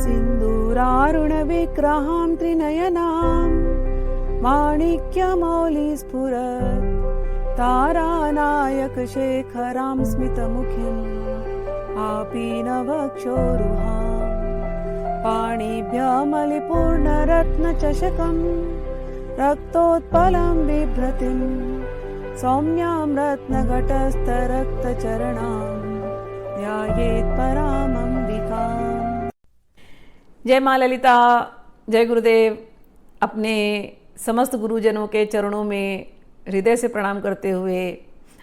सिन्दूरारुणविग्रहां त्रिनयनां माणिक्यमौलिस्फुरत् तारानायकशेखरां स्मितमुखीम् आपीनवक्षोरुहां पाणिभ्यमलिपूर्णरत्नचषकं रक्तोत्पलं बिभ्रतिं सौम्यां रत्नघटस्थरक्तचरणां ध्यायेत् परामम्बिकाम्। जय माँ ललिता, जय गुरुदेव। अपने समस्त गुरुजनों के चरणों में हृदय से प्रणाम करते हुए,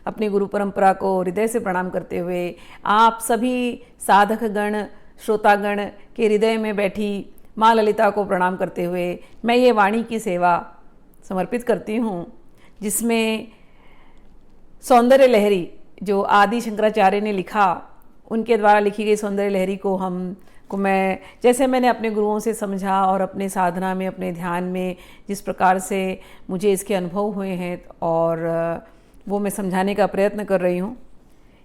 अपनी गुरु परंपरा को हृदय से प्रणाम करते हुए, आप सभी साधक गण, श्रोतागण के हृदय में बैठी माँ ललिता को प्रणाम करते हुए मैं ये वाणी की सेवा समर्पित करती हूँ, जिसमें सौंदर्य लहरी जो आदि शंकराचार्य ने लिखा, उनके द्वारा लिखी गई सौंदर्य लहरी को मैं जैसे मैंने अपने गुरुओं से समझा और अपने साधना में, अपने ध्यान में जिस प्रकार से मुझे इसके अनुभव हुए हैं और वो मैं समझाने का प्रयत्न कर रही हूँ।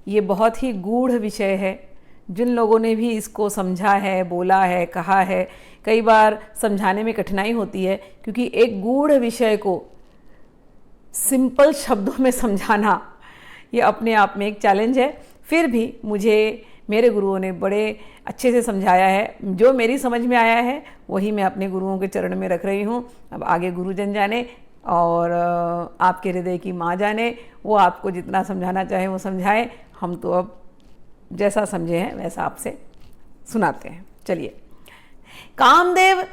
ये बहुत ही गूढ़ विषय है। जिन लोगों ने भी इसको समझा है, बोला है, कहा है, कई बार समझाने में कठिनाई होती है, क्योंकि एक गूढ़ विषय को सिंपल शब्दों में समझाना ये अपने आप में एक चैलेंज है। फिर भी मुझे मेरे गुरुओं ने बड़े अच्छे से समझाया है। जो मेरी समझ में आया है वही मैं अपने गुरुओं के चरण में रख रही हूँ। अब आगे गुरुजन जाने और आपके हृदय की माँ जाने, वो आपको जितना समझाना चाहे वो समझाए। हम तो अब जैसा समझे हैं वैसा आपसे सुनाते हैं। चलिए, कामदेव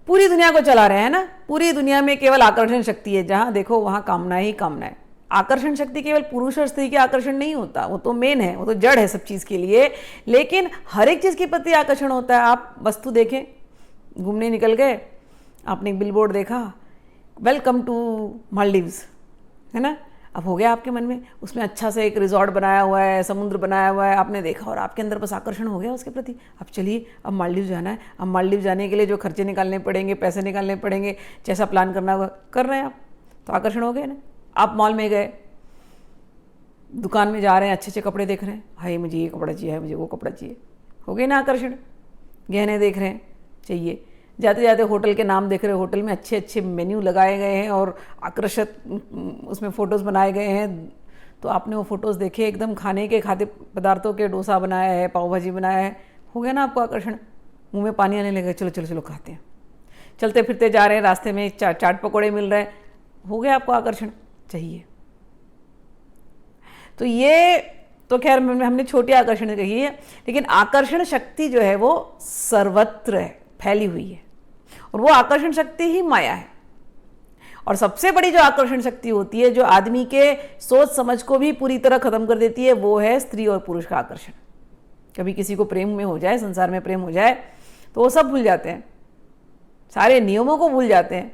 पूरी दुनिया को चला रहे हैं ना। पूरी दुनिया में केवल आकर्षण शक्ति है, जहाँ देखो वहाँ कामना ही कामना है। आकर्षण शक्ति केवल पुरुष और स्त्री के आकर्षण नहीं होता, वो तो मेन है, वो तो जड़ है सब चीज़ के लिए। लेकिन हर एक चीज़ के प्रति आकर्षण होता है। आप वस्तु देखें, घूमने निकल गए, आपने एक बिलबोर्ड देखा, वेलकम टू मालदीव्स, है ना। अब हो गया आपके मन में, उसमें अच्छा सा एक रिजॉर्ट बनाया हुआ है, समुद्र बनाया हुआ है, आपने देखा और आपके अंदर बस आकर्षण हो गया उसके प्रति। अब चलिए, अब मालदीव जाना है। अब मालदीव जाने के लिए जो खर्चे निकालने पड़ेंगे, पैसे निकालने पड़ेंगे, जैसा प्लान करना होगा कर रहे हैं आप, तो आकर्षण हो गया ना। आप मॉल में गए, दुकान में जा रहे हैं, अच्छे अच्छे कपड़े देख रहे हैं, हाय मुझे ये कपड़ा चाहिए, है मुझे वो कपड़ा चाहिए, हो गए ना आकर्षण। गहने देख रहे हैं, चाहिए। जाते जाते होटल के नाम देख रहे हो, होटल में अच्छे अच्छे मेन्यू लगाए गए हैं और आकर्षक उसमें फ़ोटोज़ बनाए गए हैं। तो आपने वो फ़ोटोज़ देखे, एकदम खाने के, खाद्य पदार्थों के, डोसा बनाया है, पाव भाजी बनाया है, हो गया ना आपको आकर्षण। मुंह में पानी आने लगा, चलो चलो चलो खाते हैं। चलते फिरते जा रहे हैं, रास्ते में चाट पकौड़े मिल रहे हैं, हो गया आपको आकर्षण, चाहिए। तो ये तो खैर हमने छोटी आकर्षण कही है, लेकिन आकर्षण शक्ति जो है वो सर्वत्र है, फैली हुई है, और वो आकर्षण शक्ति ही माया है। और सबसे बड़ी जो आकर्षण शक्ति होती है, जो आदमी के सोच समझ को भी पूरी तरह खत्म कर देती है, वो है स्त्री और पुरुष का आकर्षण। कभी किसी को प्रेम में हो जाए, संसार में प्रेम हो जाए, तो वो सब भूल जाते हैं, सारे नियमों को भूल जाते हैं,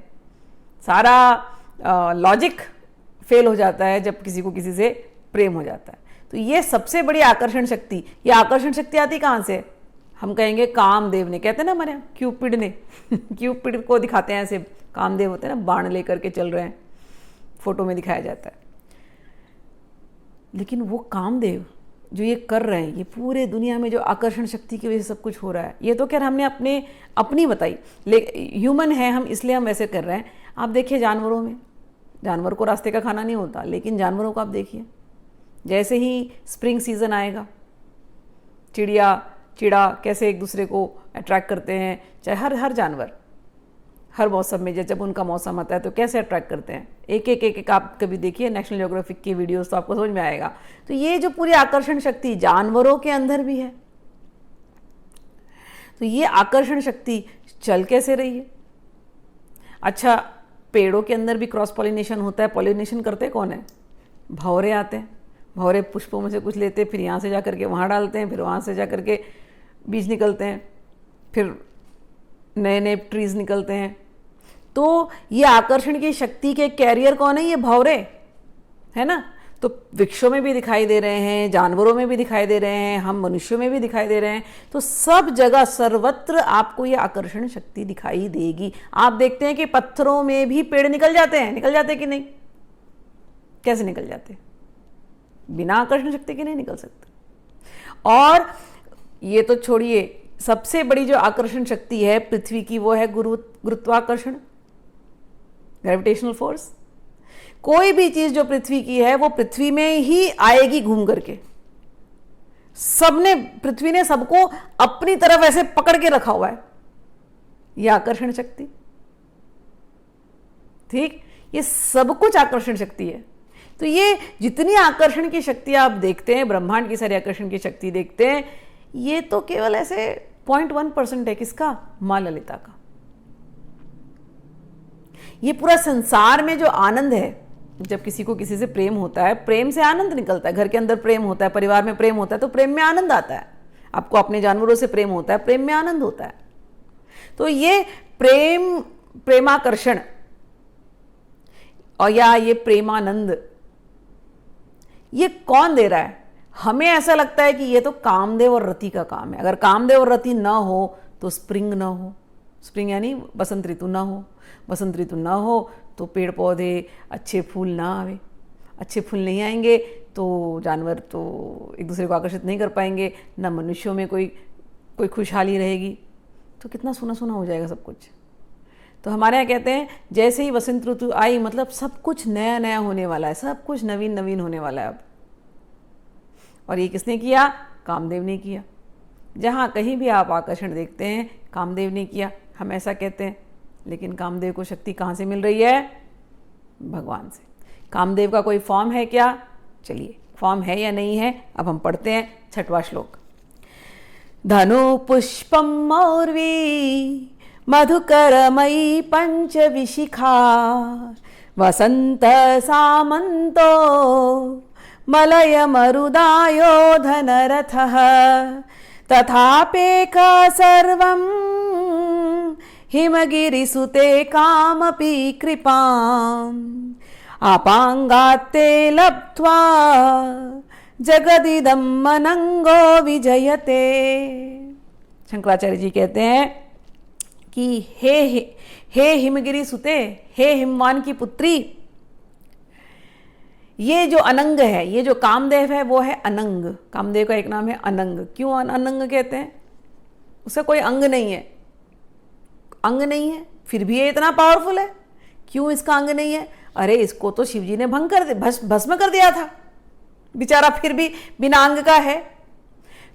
सारा लॉजिक फेल हो जाता है जब किसी को किसी से प्रेम हो जाता है। तो ये सबसे बड़ी आकर्षण शक्ति, ये आकर्षण शक्ति आती कहाँ से? हम कहेंगे कामदेव ने, कहते हैं ना हमारे क्यूपिड ने क्यूपिड को दिखाते हैं ऐसे, कामदेव होते हैं ना, बाण लेकर के चल रहे हैं, फोटो में दिखाया जाता है। लेकिन वो कामदेव जो ये कर रहे हैं, ये पूरे दुनिया में जो आकर्षण शक्ति की वजह से सब कुछ हो रहा है, ये तो खैर हमने अपनी बताई, ह्यूमन है हम, इसलिए हम वैसे कर रहे हैं। आप देखिए जानवरों में, जानवर को रास्ते का खाना नहीं होता, लेकिन जानवरों को आप देखिए, जैसे ही स्प्रिंग सीजन आएगा, चिड़ा कैसे एक दूसरे को अट्रैक्ट करते हैं, चाहे हर जानवर हर मौसम में, जब उनका मौसम आता है तो कैसे अट्रैक्ट करते हैं। एक आप कभी देखिए नेशनल ज्योग्राफिक की वीडियोस, तो आपको समझ में आएगा। तो ये जो पूरी आकर्षण शक्ति जानवरों के अंदर भी है, तो ये आकर्षण शक्ति चल कैसे रही है? अच्छा, पेड़ों के अंदर भी क्रॉस पॉलिनेशन होता है। पॉलिनेशन करते कौन है? भंवरे आते हैं, भंवरे पुष्पों में से कुछ लेते हैं, फिर यहाँ से जा करके वहाँ डालते हैं, फिर वहाँ से जा करके बीज निकलते हैं, फिर नए नए ट्रीज निकलते हैं। तो ये आकर्षण की शक्ति के कैरियर कौन है? ये भंवरे है ना। तो वृक्षों में भी दिखाई दे रहे हैं, जानवरों में भी दिखाई दे रहे हैं, हम मनुष्यों में भी दिखाई दे रहे हैं। तो सब जगह सर्वत्र आपको ये आकर्षण शक्ति दिखाई देगी। आप देखते हैं कि पत्थरों में भी पेड़ निकल जाते हैं कि नहीं? कैसे निकल जाते हैं? बिना आकर्षण शक्ति के नहीं निकल सकते। और ये तो छोड़िए सबसे बड़ी जो आकर्षण शक्ति है पृथ्वी की वो है गुरुत्वाकर्षण, ग्रेविटेशनल फोर्स। कोई भी चीज जो पृथ्वी की है वो पृथ्वी में ही आएगी घूम करके। पृथ्वी ने सबको अपनी तरफ ऐसे पकड़ के रखा हुआ है, यह आकर्षण शक्ति। ठीक, ये सब कुछ आकर्षण शक्ति है। तो ये जितनी आकर्षण की शक्ति आप देखते हैं, ब्रह्मांड की सारी आकर्षण की शक्ति देखते हैं, ये तो केवल ऐसे 0.1% है। किसका? मां ललिता का। ये पूरा संसार में जो आनंद है, जब किसी को किसी से प्रेम होता है, प्रेम से आनंद निकलता है। घर के अंदर प्रेम होता है, परिवार में प्रेम होता है, तो प्रेम में आनंद आता है। आपको अपने जानवरों से प्रेम होता है, प्रेम में आनंद होता है। तो ये प्रेमाकर्षण और या ये प्रेमानंद, ये कौन दे रहा है? हमें ऐसा लगता है कि ये तो कामदेव और रति का काम है। अगर कामदेव और रति ना हो तो स्प्रिंग ना हो, स्प्रिंग यानी बसंत ऋतु ना हो, बसंत ऋतु ना हो तो पेड़ पौधे अच्छे फूल ना आवे, अच्छे फूल नहीं आएंगे तो जानवर तो एक दूसरे को आकर्षित नहीं कर पाएंगे, ना मनुष्यों में कोई खुशहाली रहेगी, तो कितना सूना सूना हो जाएगा सब कुछ। तो हमारे यहाँ कहते हैं जैसे ही वसंत ऋतु आई, मतलब सब कुछ नया नया होने वाला है, सब कुछ नवीन नवीन होने वाला है अब। और ये किसने किया? कामदेव ने किया। जहाँ कहीं भी आप आकर्षण देखते हैं, कामदेव ने किया, हम ऐसा कहते हैं। लेकिन कामदेव को शक्ति कहाँ से मिल रही है? भगवान से। कामदेव का कोई फॉर्म है क्या? चलिए, फॉर्म है या नहीं है अब हम पढ़ते हैं 6वां श्लोक। धनु पुष्पम मौर्वी मधुकरमयी पंचविशिखा वसंत सामंतो मलय मरुदायो धनरथः तथापेका सर्वं हिमगिरिसुते कामपि कृपाम् आपांगात्ते लब्ध्वा जगदिदम् अनंगो विजयते। शंकराचार्य जी कहते हैं कि हे हिमगिरी सुते, हे हिमवान की पुत्री, ये जो अनंग है, ये जो कामदेव है वो है अनंग। कामदेव का एक नाम है अनंग। क्यों अनंग कहते हैं? उसका कोई अंग नहीं है, अंग नहीं है, फिर भी ये इतना पावरफुल है। क्यों इसका अंग नहीं है? अरे इसको तो शिवजी ने भस्म कर दिया था बेचारा, फिर भी बिना अंग का है।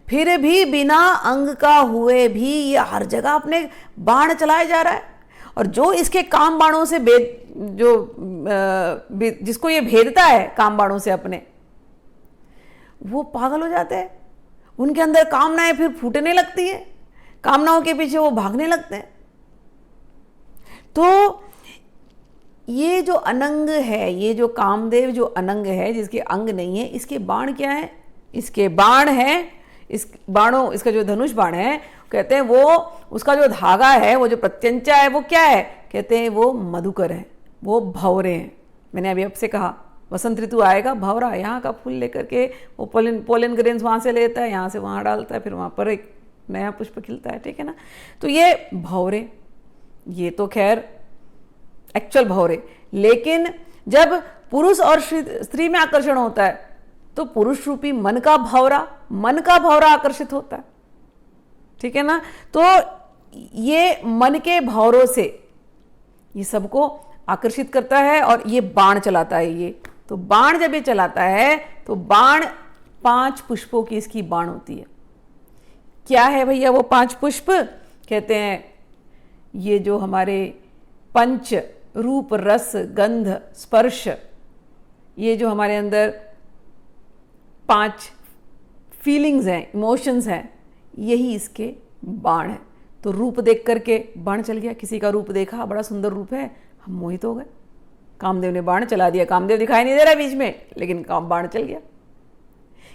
फिर भी बिना अंग का हुए भी ये हर जगह अपने बाण चलाए जा रहा है। और जो इसके काम बाणों से जिसको ये भेदता है काम बाणों से अपने, वो पागल हो जाते हैं। उनके अंदर कामनाएं फिर फूटने लगती है, कामनाओं के पीछे वो भागने लगते हैं। तो ये जो अनंग है, ये जो कामदेव जो अनंग है, जिसके अंग नहीं है, इसके बाण क्या है? इसके बाण है, इसका जो धनुष बाण है, कहते हैं वो उसका जो धागा है, वो जो प्रत्यंचा है, वो क्या है? कहते हैं वो मधुकर है, वो भंवरे हैं। मैंने अभी आपसे कहा वसंत ऋतु आएगा, भंवरा यहाँ का फूल लेकर के वो पोलन ग्रेन्स वहाँ से लेता है, यहाँ से वहाँ डालता है, फिर वहाँ पर एक नया पुष्प खिलता है। ठीक है ना? तो ये भंवरे, ये तो खैर एक्चुअल भंवरे। लेकिन जब पुरुष और स्त्री में आकर्षण होता है तो पुरुष रूपी मन का भंवरा आकर्षित होता है। ठीक है ना? तो ये मन के भंवरों से ये सबको आकर्षित करता है और ये बाण चलाता है। ये तो बाण जब ये चलाता है तो बाण 5 पुष्पों की इसकी बाण होती है। क्या है भैया वो 5 पुष्प? कहते हैं ये जो हमारे पंच रूप रस गंध स्पर्श, ये जो हमारे अंदर 5 फीलिंग्स हैं, इमोशंस हैं, यही इसके बाण हैं। तो रूप देख करके बाण चल गया। किसी का रूप देखा, बड़ा सुंदर रूप है, हम मोहित हो गए, कामदेव ने बाण चला दिया। कामदेव दिखाई नहीं दे रहा बीच में, लेकिन बाण चल गया।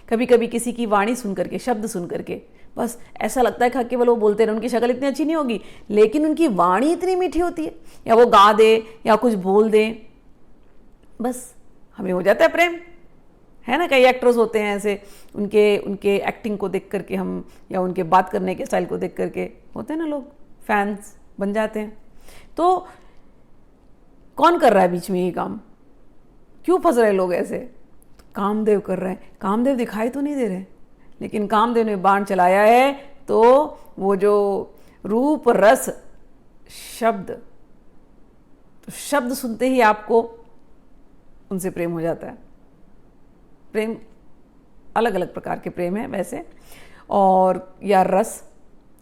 कभी कभी किसी की वाणी सुन करके, शब्द सुन करके बस ऐसा लगता है कि केवल वो बोलते रहे, उनकी शक्ल इतनी अच्छी नहीं होगी लेकिन उनकी वाणी इतनी मीठी होती है, या वो गा दे या कुछ बोल दे, बस हमें हो जाता है प्रेम, है ना? कई एक्टर्स होते हैं ऐसे, उनके एक्टिंग को देख करके हम, या उनके बात करने के स्टाइल को देख करके होते हैं ना, लोग फैंस बन जाते हैं। तो कौन कर रहा है बीच में ये काम? क्यों फंस रहे लोग ऐसे? तो कामदेव कर रहे हैं। कामदेव दिखाई तो नहीं दे रहे, लेकिन कामदेव ने बाण चलाया है तो वो जो रूप रस शब्द, तो शब्द सुनते ही आपको उनसे प्रेम हो जाता है। प्रेम अलग अलग प्रकार के प्रेम है वैसे, और या रस,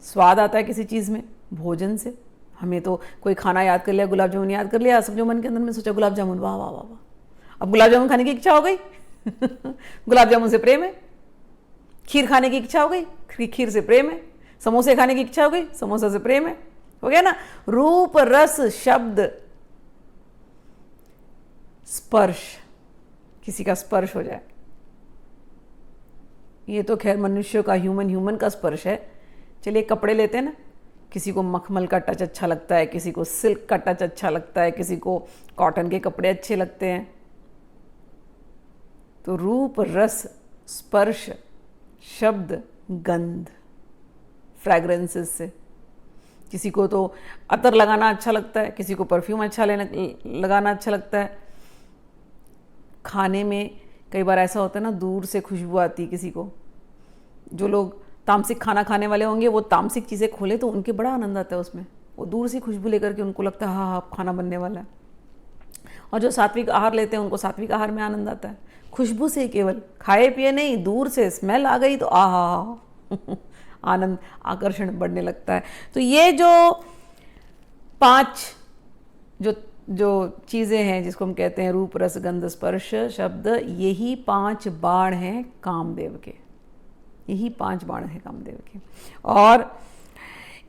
स्वाद आता है किसी चीज़ में, भोजन से। हमें तो कोई खाना याद कर लिया, गुलाब जामुन याद कर लिया, सब जो मन के अंदर में सोचा गुलाब जामुन, वाह वाह वाह वाह, अब गुलाब जामुन खाने की इच्छा हो गई गुलाब जामुन से प्रेम है। खीर खाने की इच्छा हो गई, खीर से प्रेम है। समोसे खाने की इच्छा हो गई, समोसा से प्रेम है। हो गया ना। रूप रस शब्द स्पर्श, किसी का स्पर्श हो जाए, ये तो खैर मनुष्यों का, ह्यूमन का स्पर्श है। चलिए कपड़े लेते हैं ना, किसी को मखमल का टच अच्छा लगता है, किसी को सिल्क का टच अच्छा लगता है, किसी को कॉटन के कपड़े अच्छे लगते हैं। तो रूप रस स्पर्श शब्द गंध, फ्रैग्रेंसेस से, किसी को तो अतर लगाना अच्छा लगता है, किसी को परफ्यूम अच्छा लगाना अच्छा लगता है। खाने में कई बार ऐसा होता है ना, दूर से खुशबू आती है किसी को। जो लोग तामसिक खाना खाने वाले होंगे वो तामसिक चीज़ें खोले तो उनके बड़ा आनंद आता है उसमें, वो दूर से खुशबू लेकर के उनको लगता है हाँ हाँ खाना बनने वाला है। और जो सात्विक आहार लेते हैं उनको सात्विक आहार में आनंद आता है, खुशबू से, केवल खाए पिए नहीं, दूर से स्मेल आ गई तो आहा आनंद, आकर्षण बढ़ने लगता है। तो ये जो 5 जो चीज़ें हैं जिसको हम कहते हैं रूप रस गंध स्पर्श शब्द, यही 5 बाण हैं कामदेव के, यही 5 बाण हैं कामदेव के। और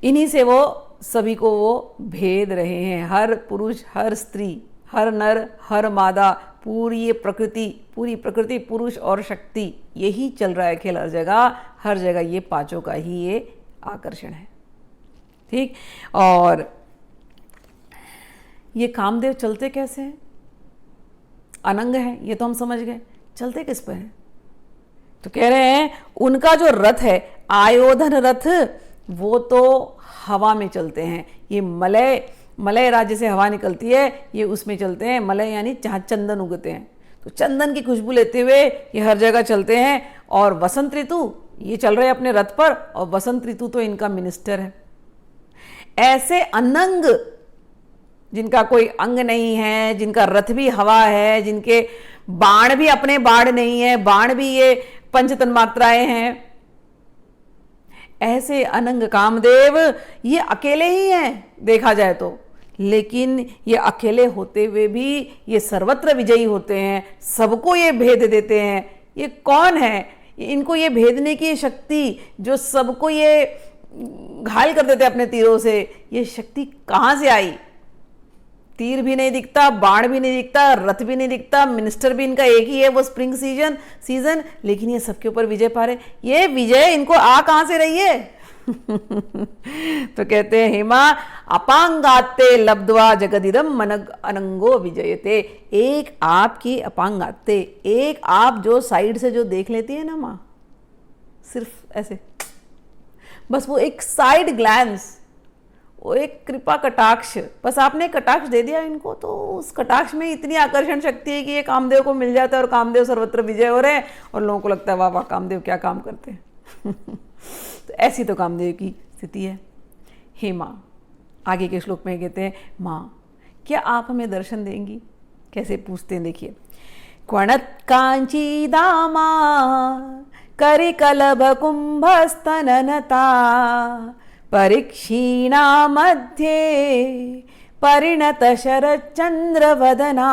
इन्हीं से वो सभी को वो भेद रहे हैं। हर पुरुष, हर स्त्री, हर नर, हर मादा, पूरी प्रकृति, पुरुष और शक्ति, यही चल रहा है खेल हर जगह ये 5 का ही ये आकर्षण है। ठीक। और ये कामदेव चलते कैसे हैं? अनंग है, ये तो हम समझ गए। चलते किस पर हैं? तो कह रहे हैं उनका जो रथ है, आयोधन रथ, वो तो हवा में चलते हैं। ये मलय राज्य से हवा निकलती है, ये उसमें चलते हैं। मलय यानी जहाँ चंदन उगते हैं, तो चंदन की खुशबू लेते हुए ये हर जगह चलते हैं। और वसंत ऋतु, ये चल रहे हैं अपने रथ पर, और वसंत ऋतु तो इनका मिनिस्टर है। ऐसे अनंग, जिनका कोई अंग नहीं है, जिनका रथ भी हवा है, जिनके बाण भी अपने बाण नहीं है, बाण भी ये पंच तन्मात्राएं हैं, ऐसे अनंग कामदेव ये अकेले ही हैं देखा जाए तो। लेकिन ये अकेले होते हुए भी ये सर्वत्र विजयी होते हैं, सबको ये भेद देते हैं। ये कौन है? इनको ये भेदने की शक्ति, जो सबको ये घायल कर देते अपने तीरों से, ये शक्ति कहाँ से आई? तीर भी नहीं दिखता, बाण भी नहीं दिखता, रथ भी नहीं दिखता, मिनिस्टर भी इनका एक ही है, वो स्प्रिंग सीजन, लेकिन ये सबके ऊपर विजय पा रहे। ये विजय इनको आ कहां से रही है? तो कहते हैं हेमा अपांगाते लब्ध्वा जगदिदम अनंगो विजयते। एक आपकी अपांगाते, एक आप जो साइड से जो देख लेती है ना माँ, सिर्फ ऐसे, बस वो एक साइड ग्लैंस, वो एक कृपा कटाक्ष, बस आपने कटाक्ष दे दिया इनको, तो उस कटाक्ष में इतनी आकर्षण शक्ति है कि ये कामदेव को मिल जाता है और कामदेव सर्वत्र विजय हो रहे हैं और लोगों को लगता है वाह वाह कामदेव क्या काम करते हैं। तो ऐसी तो कामदेव की स्थिति है। हे माँ, आगे के श्लोक में कहते हैं माँ क्या आप हमें दर्शन देंगी? कैसे पूछते हैं देखिए। क्वणत कांची दामा करिकलभ कुंभस्तननता परीक्षीणा मध्ये परिणत शरच्चंद्रवदना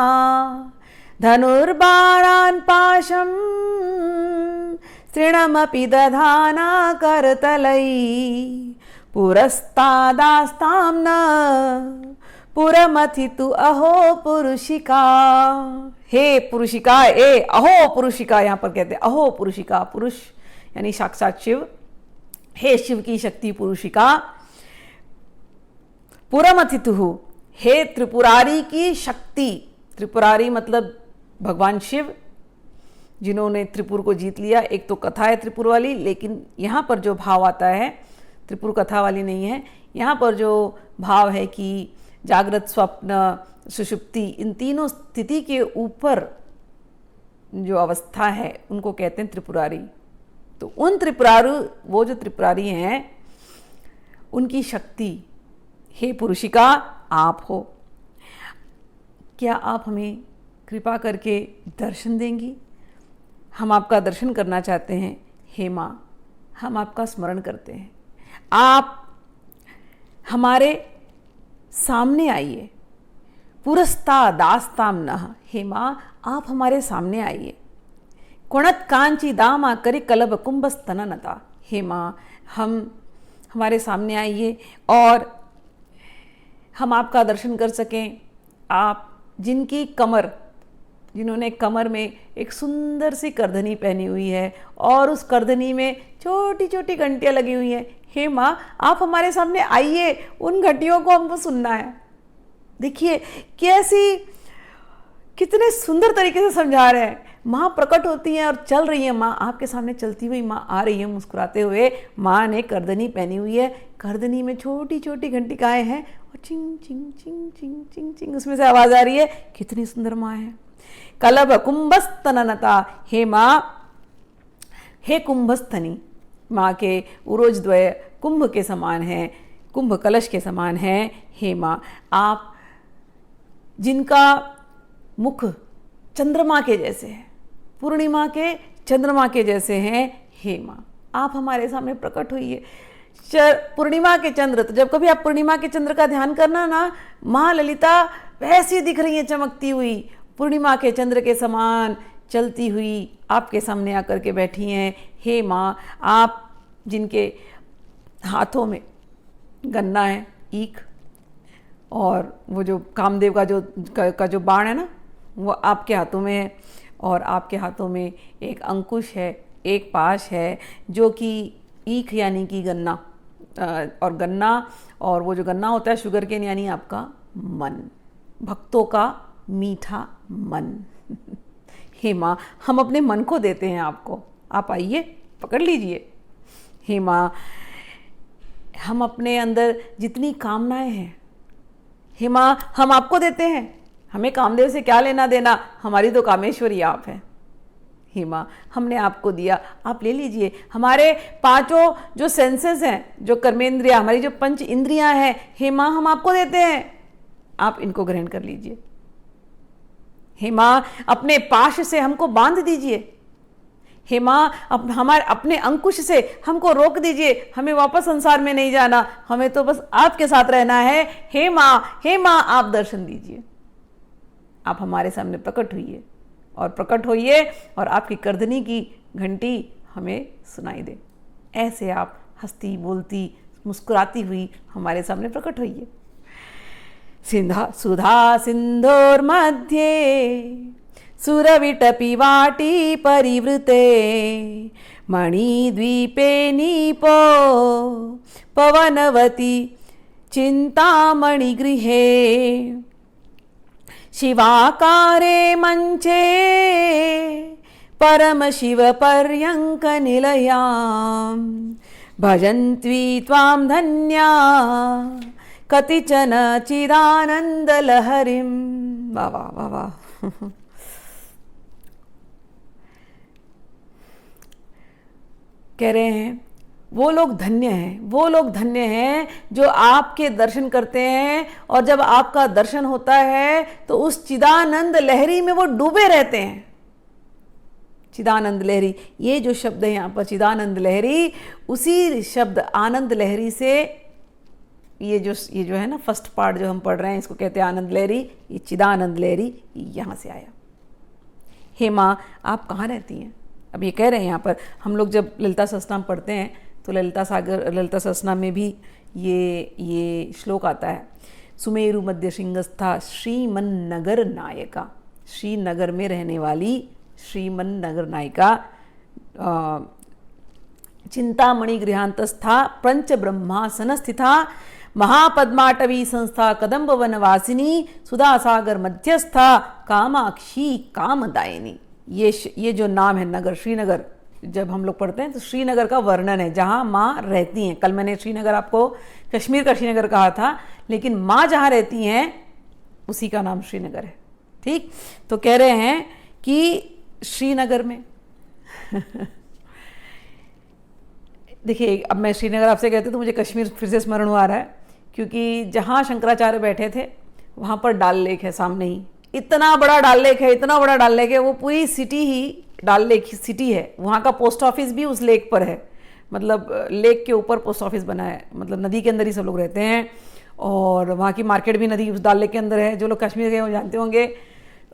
धनुर्बाणान् पाशं तृणमपि दधाना करतलै पुरस्तादास्तां न पुरमथितु अहो पुरुषिका। हे पुरुषिका, अहो पुरुषिका, यहाँ पर कहते हैं अहो पुरुषिका, पुरुष यानी साक्षात शिव। हे शिव की शक्ति पुरुषिका, पुरमथितु, हे त्रिपुरारी की शक्ति। त्रिपुरारी मतलब भगवान शिव, जिन्होंने त्रिपुर को जीत लिया। एक तो कथा है त्रिपुर वाली, लेकिन यहाँ पर जो भाव आता है त्रिपुर कथा वाली नहीं है। यहाँ पर जो भाव है कि जागृत स्वप्न सुषुप्ति, इन तीनों स्थिति के ऊपर जो अवस्था है उनको कहते हैं त्रिपुरारी। तो उन त्रिपुरारी, वो जो त्रिपुरारी हैं उनकी शक्ति हे पुरुषिका आप हो। क्या आप हमें कृपा करके दर्शन देंगी? हम आपका दर्शन करना चाहते हैं हे माँ, हम आपका स्मरण करते हैं। आप हमारे सामने आइए, पुरस्ता दास्ताम नः, हे माँ आप हमारे सामने आइए। कुणत कांची दामा करी कलब कुंभस्तननता, हे माँ हम हमारे सामने आइए और हम आपका दर्शन कर सकें। आप जिन्होंने कमर में एक सुंदर सी करधनी पहनी हुई है और उस करधनी में छोटी छोटी घंटियाँ लगी हुई हैं, हे माँ आप हमारे सामने आइए, उन घंटियों को हमको सुनना है। देखिए कितने सुंदर तरीके से समझा रहे हैं। माँ प्रकट होती हैं और चल रही है, माँ आपके सामने चलती हुई माँ आ रही है मुस्कुराते हुए। माँ ने करधनी पहनी हुई है, करधनी में छोटी छोटी घंटिकाएं हैं और चिंग चिंग चिंग चिंग चिंग चिंग उसमें से आवाज आ रही है। कितनी सुंदर माँ है। कलब कुंभस्तननता, हे माँ हे कुंभस्थनी, माँ के उरोजद्वय कुंभ के समान हैं, कुंभ कलश के समान हैं। हे माँ आप जिनका मुख चंद्रमा के जैसे है, पूर्णिमा के चंद्रमा के जैसे हैं, हे माँ आप हमारे सामने प्रकट हुई है। पूर्णिमा के चंद्र, तो जब कभी आप पूर्णिमा के चंद्र का ध्यान करना ना, माँ ललिता वैसी दिख रही है चमकती हुई, पूर्णिमा के चंद्र के समान चलती हुई आपके सामने आकर के बैठी हैं। हे माँ आप जिनके हाथों में गन्ना है, ईख, और वो जो कामदेव का जो बाण है ना, वो आपके हाथों में है, और आपके हाथों में एक अंकुश है, एक पाश है, जो कि ईख यानी कि गन्ना, और गन्ना, और वो जो गन्ना होता है शुगर केन यानी आपका मन, भक्तों का मीठा मन। हे माँ हम अपने मन को देते हैं आपको, आप आइए पकड़ लीजिए। हे माँ हम अपने अंदर जितनी कामनाएं हैं, हे माँ हम आपको देते हैं। हमें कामदेव से क्या लेना देना, हमारी तो कामेश्वरी आप हैं। हे माँ हमने आपको दिया, आप ले लीजिए। हमारे पांचों जो सेंसेस हैं, जो कर्मेंद्रिया, हमारी जो पंच इंद्रियां हैं, हे माँ हम आपको देते हैं, आप इनको ग्रहण कर लीजिए। हे माँ अपने पाश से हमको बांध दीजिए। हे माँ हमारे अपने अंकुश से हमको रोक दीजिए, हमें वापस संसार में नहीं जाना, हमें तो बस आपके साथ रहना है। हे माँ आप दर्शन दीजिए, आप हमारे सामने प्रकट होइए, और प्रकट होइए और आपकी करधनी की घंटी हमें सुनाई दे। ऐसे आप हंसती बोलती मुस्कुराती हुई हमारे सामने प्रकट होइए। सुधा सिंधोर्मध्ये सुरविटपि वाटी परिवृते मणिद्वीपे नीपो पवनवती चिंतामणिगृहे शिवाकारे मंचे परमशिव पर्यंक निलयां भजन्त्वी त्वां धन्या कतिचन चिदानंद लहरीं। वाह वाह वाह वाह। कह रहे हैं वो लोग धन्य हैं, वो लोग धन्य हैं जो आपके दर्शन करते हैं, और जब आपका दर्शन होता है तो उस चिदानंद लहरी में वो डूबे रहते हैं। चिदानंद लहरी, ये जो शब्द है यहाँ पर चिदानंद लहरी, उसी शब्द आनंद लहरी से ये जो है ना फर्स्ट पार्ट जो हम पढ़ रहे हैं, इसको कहते हैं आनंद लहरी, ये चिदानंद लहरी यहाँ से आया। हे माँ आप कहाँ रहती हैं? अब ये कह रहे हैं यहाँ पर, हम लोग जब ललिता सहस्त्रनाम पढ़ते हैं तो ललिता सहस्त्रनाम में भी ये श्लोक आता है। सुमेरु मध्य श्रृंगस्था श्रीमन नगर नायिका, श्रीनगर में रहने वाली श्रीमन नगर नायिका, चिंतामणि गृहांतस्था पंच ब्रह्मासन स्थिता महापद्माटवी संस्था कदम्ब वनवासिनी सुधा सागर मध्यस्था कामाक्षी कामदायिनी। ये जो नाम है नगर, श्रीनगर, जब हम लोग पढ़ते हैं तो श्रीनगर का वर्णन है, जहाँ माँ रहती हैं। कल मैंने श्रीनगर आपको कश्मीर का श्रीनगर कहा था, लेकिन माँ जहाँ रहती हैं उसी का नाम श्रीनगर है। ठीक, तो कह रहे हैं कि श्रीनगर में देखिए, अब मैं श्रीनगर आपसे कहती तो मुझे कश्मीर फिर से स्मरण आ रहा है, क्योंकि जहाँ शंकराचार्य बैठे थे वहाँ पर डाल लेक है सामने ही। इतना बड़ा डाल लेक है, इतना बड़ा डाल लेक है, वो पूरी सिटी ही डाल लेक सिटी है। वहाँ का पोस्ट ऑफिस भी उस लेक पर है, मतलब लेक के ऊपर पोस्ट ऑफिस बना है, मतलब नदी के अंदर ही सब लोग रहते हैं। और वहाँ की मार्केट भी नदी उस डाल लेक के अंदर है। जो लोग कश्मीर गए वो जानते होंगे।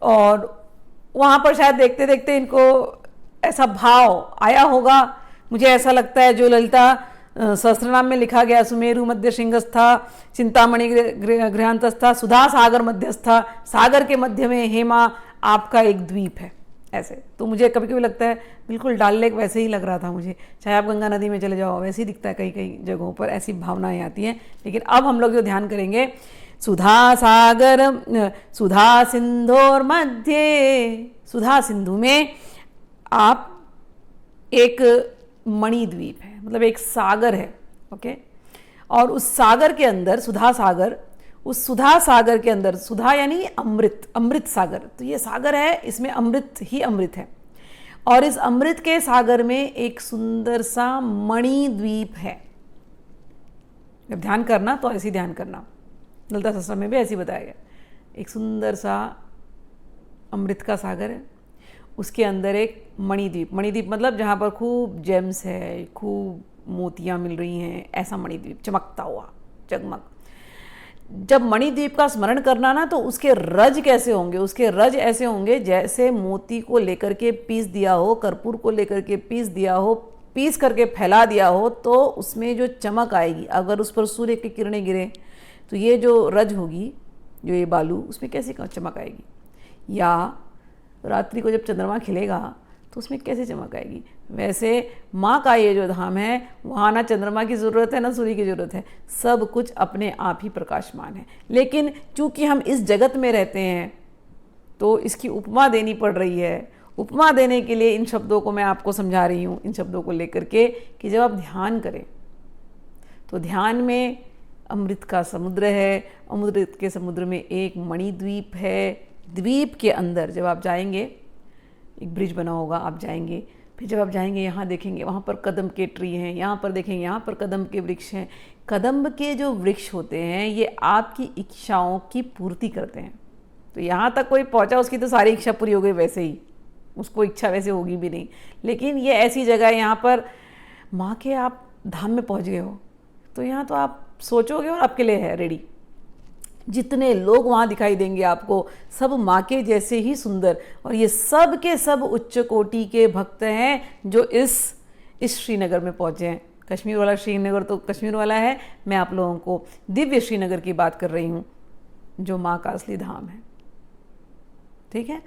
और वहाँ पर शायद देखते देखते इनको ऐसा भाव आया होगा, मुझे ऐसा लगता है, जो ललिता सहस्त्रनाम में लिखा गया, सुमेरु मध्य श्रृंगस्था चिंतामणि गृहांतस्था सुधा सागर मध्यस्था, सागर के मध्य में हेमा आपका एक द्वीप है, ऐसे। तो मुझे कभी कभी लगता है बिल्कुल डाल लेक वैसे ही लग रहा था मुझे, चाहे आप गंगा नदी में चले जाओ वैसे ही दिखता है, कई कई जगहों पर ऐसी भावनाएं आती हैं। लेकिन अब हम लोग जो ध्यान करेंगे, सुधा सागर सुधा सिंधोर मध्य, सुधा सिंधु में आप एक मणिद्वीप है, मतलब एक सागर है, ओके। और उस सागर के अंदर सुधा सागर, उस सुधा सागर के अंदर, सुधा यानी अमृत, अमृत सागर, तो ये सागर है, इसमें अमृत ही अमृत है। और इस अमृत के सागर में एक सुंदर सा मणिद्वीप है। जब ध्यान करना तो ऐसे ध्यान करना, ललिता सहस्त्र में भी ऐसे बताया गया। एक सुंदर सा अमृत का सागर है, उसके अंदर एक मणिद्वीप, मणिद्वीप मतलब जहाँ पर खूब जेम्स है, खूब मोतियाँ मिल रही हैं, ऐसा मणिद्वीप चमकता हुआ, जगमग। जब मणिद्वीप का स्मरण करना ना, तो उसके रज कैसे होंगे, उसके रज ऐसे होंगे जैसे मोती को लेकर के पीस दिया हो, कर्पूर को लेकर के पीस दिया हो, पीस करके फैला दिया हो, तो उसमें जो चमक आएगी, अगर उस पर सूर्य की किरणें गिरे तो ये जो रज होगी, जो ये बालू, उसमें कैसी चमक आएगी। या रात्रि को जब चंद्रमा खिलेगा तो उसमें कैसे चमक आएगी। वैसे माँ का ये जो धाम है, वहाँ ना चंद्रमा की ज़रूरत है ना सूर्य की ज़रूरत है, सब कुछ अपने आप ही प्रकाशमान है। लेकिन चूंकि हम इस जगत में रहते हैं तो इसकी उपमा देनी पड़ रही है। उपमा देने के लिए इन शब्दों को मैं आपको समझा रही हूँ, इन शब्दों को लेकर के, कि जब आप ध्यान करें तो ध्यान में अमृत का समुद्र है, अमृत के समुद्र में एक मणिद्वीप है। द्वीप के अंदर जब आप जाएंगे, एक ब्रिज बना होगा, आप जाएंगे, फिर जब आप जाएंगे यहाँ देखेंगे वहाँ पर कदम के ट्री हैं, यहाँ पर देखेंगे यहाँ पर कदम के वृक्ष हैं। कदम के जो वृक्ष होते हैं ये आपकी इच्छाओं की पूर्ति करते हैं। तो यहाँ तक कोई पहुँचा, उसकी तो सारी इच्छा पूरी हो गई, वैसे ही उसको इच्छा वैसे होगी भी नहीं। लेकिन ये ऐसी जगह है, यहाँ पर माँ के आप धाम में पहुँच गए हो तो यहाँ तो आप सोचोगे और आपके लिए है रेडी। जितने लोग वहाँ दिखाई देंगे आपको, सब माँ के जैसे ही सुंदर, और ये सब के सब उच्च कोटि के भक्त हैं जो इस श्रीनगर में पहुँचे हैं। कश्मीर वाला श्रीनगर तो कश्मीर वाला है, मैं आप लोगों को दिव्य श्रीनगर की बात कर रही हूँ, जो माँ का असली धाम है। ठीक है,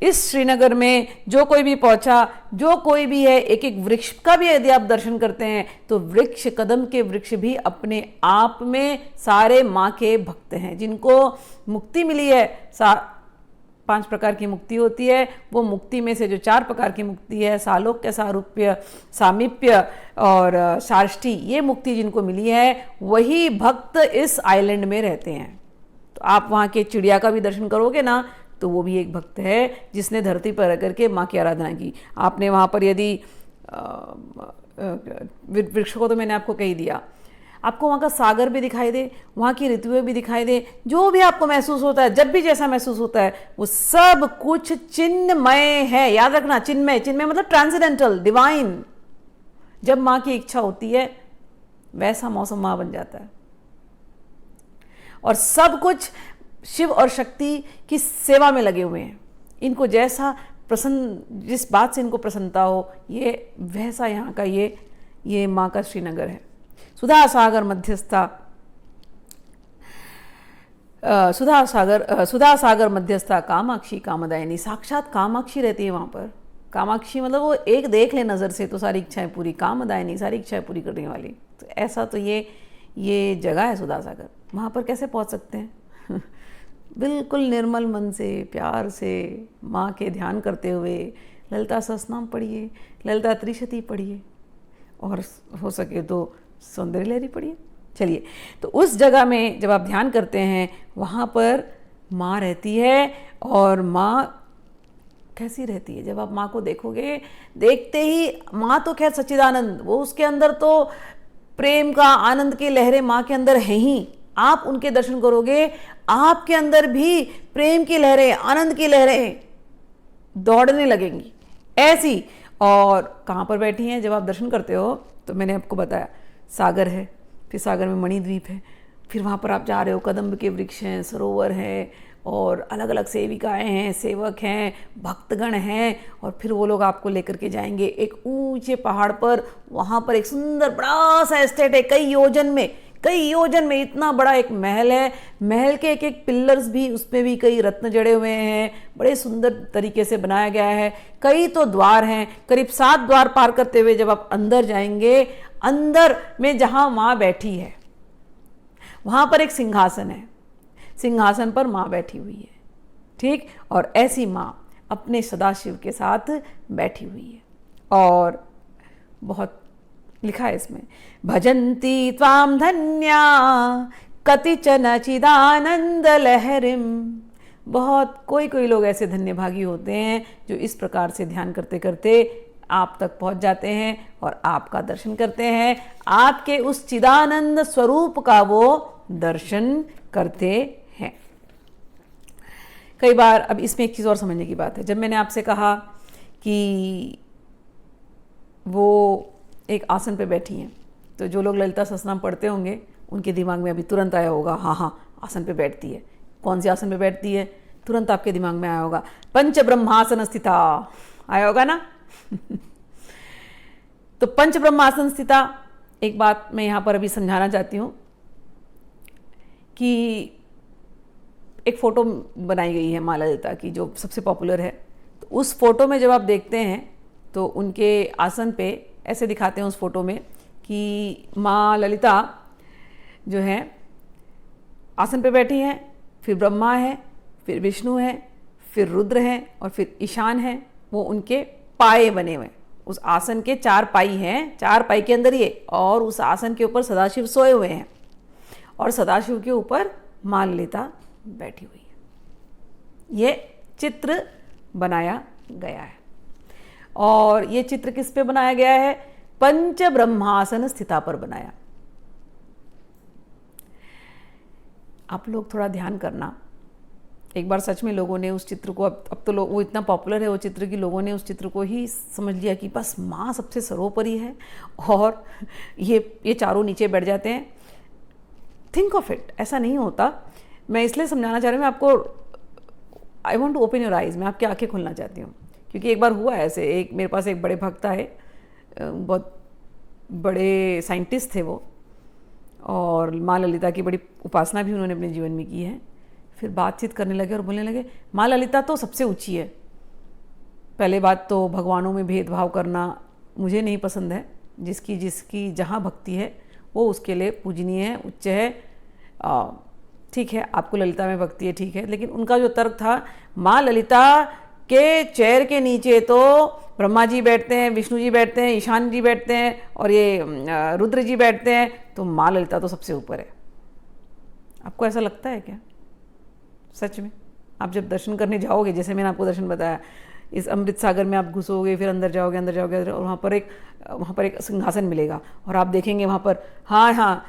इस श्रीनगर में जो कोई भी पहुंचा, जो कोई भी है, एक एक वृक्ष का भी यदि आप दर्शन करते हैं तो वृक्ष, कदम के वृक्ष भी अपने आप में सारे माँ के भक्त हैं, जिनको मुक्ति मिली है। 5 प्रकार की मुक्ति होती है, वो मुक्ति में से जो 4 प्रकार की मुक्ति है, सालोक्य, सारूप्य, सामीप्य और साष्टी, ये मुक्ति जिनको मिली है वही भक्त इस आइलैंड में रहते हैं। तो आप वहाँ के चिड़िया का भी दर्शन करोगे ना, तो वो भी एक भक्त है जिसने धरती पर रह करके माँ की आराधना की। आपने वहाँ पर यदि वृक्ष को तो मैंने आपको कही दिया, आपको वहाँ का सागर भी दिखाई दे, वहाँ की ऋतुएं भी दिखाई दे, जो भी आपको महसूस होता है, जब भी जैसा महसूस होता है, वो सब कुछ चिन्मय है। याद रखना, चिन्मय, चिन्मय मतलब ट्रांसेंडेंटल, डिवाइन। जब माँ की इच्छा होती है वैसा मौसम माँ बन जाता है, और सब कुछ शिव और शक्ति की सेवा में लगे हुए हैं। इनको जैसा प्रसन्न, जिस बात से इनको प्रसन्नता हो, ये वैसा यहाँ का ये माँ का श्रीनगर है। सुधा सागर मध्यस्था, सुधा सागर मध्यस्था कामाक्षी कामदायिनी, साक्षात कामाक्षी रहती है वहाँ पर। कामाक्षी मतलब वो एक देख ले नज़र से तो सारी इच्छाएं पूरी, कामदायिनी सारी इच्छाएं पूरी करने वाली। तो ऐसा तो ये जगह है सुधा सागर। वहाँ पर कैसे पहुँच सकते हैं? बिल्कुल निर्मल मन से, प्यार से, माँ के ध्यान करते हुए ललिता सहस्त्रनाम पढ़िए, ललिता त्रिशती पढ़िए, और हो सके तो सौंदर्य लहरी पढ़िए। चलिए, तो उस जगह में जब आप ध्यान करते हैं, वहाँ पर माँ रहती है, और माँ कैसी रहती है। जब आप माँ को देखोगे, देखते ही माँ तो खैर सच्चिदानंद, वो उसके अंदर तो प्रेम का, आनंद की लहरें माँ के अंदर है ही। आप उनके दर्शन करोगे, आपके अंदर भी प्रेम की लहरें, आनंद की लहरें दौड़ने लगेंगी ऐसी। और कहाँ पर बैठी हैं? जब आप दर्शन करते हो तो मैंने आपको बताया सागर है, फिर सागर में मणिद्वीप है, फिर वहाँ पर आप जा रहे हो, कदम्ब के वृक्ष हैं, सरोवर हैं, और अलग अलग सेविकाएं हैं, सेवक हैं, भक्तगण हैं, और फिर वो लोग आपको लेकर के जाएंगे एक ऊंचे पहाड़ पर। वहाँ पर एक सुंदर बड़ा सा एस्टेट है, कई योजन में इतना बड़ा एक महल है। महल के एक एक पिलर्स भी, उसमें भी कई रत्न जड़े हुए हैं, बड़े सुंदर तरीके से बनाया गया है। कई तो द्वार हैं, करीब 7 द्वार पार करते हुए जब आप अंदर जाएंगे, अंदर में जहाँ माँ बैठी है वहाँ पर एक सिंहासन है, सिंहासन पर माँ बैठी हुई है, ठीक। और ऐसी माँ अपने सदाशिव के साथ बैठी हुई है। और बहुत लिखा है इसमें, भजन्ति त्वाम धन्या कतिचन चिदानंद लहरिम। बहुत कोई लोग ऐसे धन्य भागी होते हैं जो इस प्रकार से ध्यान करते करते आप तक पहुंच जाते हैं और आपका दर्शन करते हैं, आपके उस चिदानंद स्वरूप का वो दर्शन करते हैं। कई बार, अब इसमें एक चीज़ और समझने की बात है, जब मैंने आपसे कहा कि वो एक आसन पे बैठी हैं, तो जो लोग ललिता सहस्त्रनाम पढ़ते होंगे उनके दिमाग में अभी तुरंत आया होगा, हाँ आसन पे बैठती है। कौन सी आसन पे बैठती है? तुरंत आपके दिमाग में आया होगा, पंच ब्रह्मासन स्थिता, आया होगा ना। तो पंच ब्रह्मासन स्थिता, एक बात मैं यहाँ पर अभी समझाना चाहती हूँ कि एक फ़ोटो बनाई गई है माँ ललिता की जो सबसे पॉपुलर है। तो उस फोटो में जब आप देखते हैं तो उनके आसन पे ऐसे दिखाते हैं उस फोटो में कि माँ ललिता जो है आसन पे बैठी हैं, फिर ब्रह्मा है, फिर विष्णु है, फिर रुद्र हैं और फिर ईशान है। वो उनके पाए बने हुए, उस आसन के 4 पाई हैं, 4 पाई के अंदर ये, और उस आसन के ऊपर सदाशिव सोए हुए हैं और सदाशिव के ऊपर माँ ललिता बैठी हुई है। ये चित्र बनाया गया है। और ये चित्र किस पे बनाया गया है? पंच ब्रह्मासन स्थिता पर बनाया। आप लोग थोड़ा ध्यान करना, एक बार सच में लोगों ने उस चित्र को, अब तो लोग, वो इतना पॉपुलर है वो चित्र कि लोगों ने उस चित्र को ही समझ लिया कि बस माँ सबसे सर्वोपरि है और ये चारों नीचे बैठ जाते हैं। थिंक ऑफ इट, ऐसा नहीं होता। मैं इसलिए समझाना चाह रही हूँ, मैं आपको, I want to open your eyes, मैं आपकी आंखें खोलना चाहती हूँ। क्योंकि एक बार हुआ ऐसे, एक मेरे पास एक बड़े भक्त आए, बहुत बड़े साइंटिस्ट थे वो, और माँ ललिता की बड़ी उपासना भी उन्होंने अपने जीवन में की है। फिर बातचीत करने लगे और बोलने लगे, माँ ललिता तो सबसे ऊंची है। पहले बात तो भगवानों में भेदभाव करना मुझे नहीं पसंद है। जिसकी जहाँ भक्ति है वो उसके लिए पूजनीय है, उच्च है। ठीक है, आपको ललिता में भक्ति है, ठीक है, लेकिन उनका जो तर्क था, माँ ललिता के चेयर के नीचे तो ब्रह्मा जी बैठते हैं, विष्णु जी बैठते हैं, ईशान जी बैठते हैं और ये रुद्र जी बैठते हैं, तो माँ ललिता तो सबसे ऊपर है। आपको ऐसा लगता है क्या? सच में आप जब दर्शन करने जाओगे, जैसे मैंने आपको दर्शन बताया, इस अमृत सागर में आप घुसोगे, फिर अंदर जाओगे और वहाँ पर एक सिंहासन मिलेगा और आप देखेंगे वहाँ पर, हाँ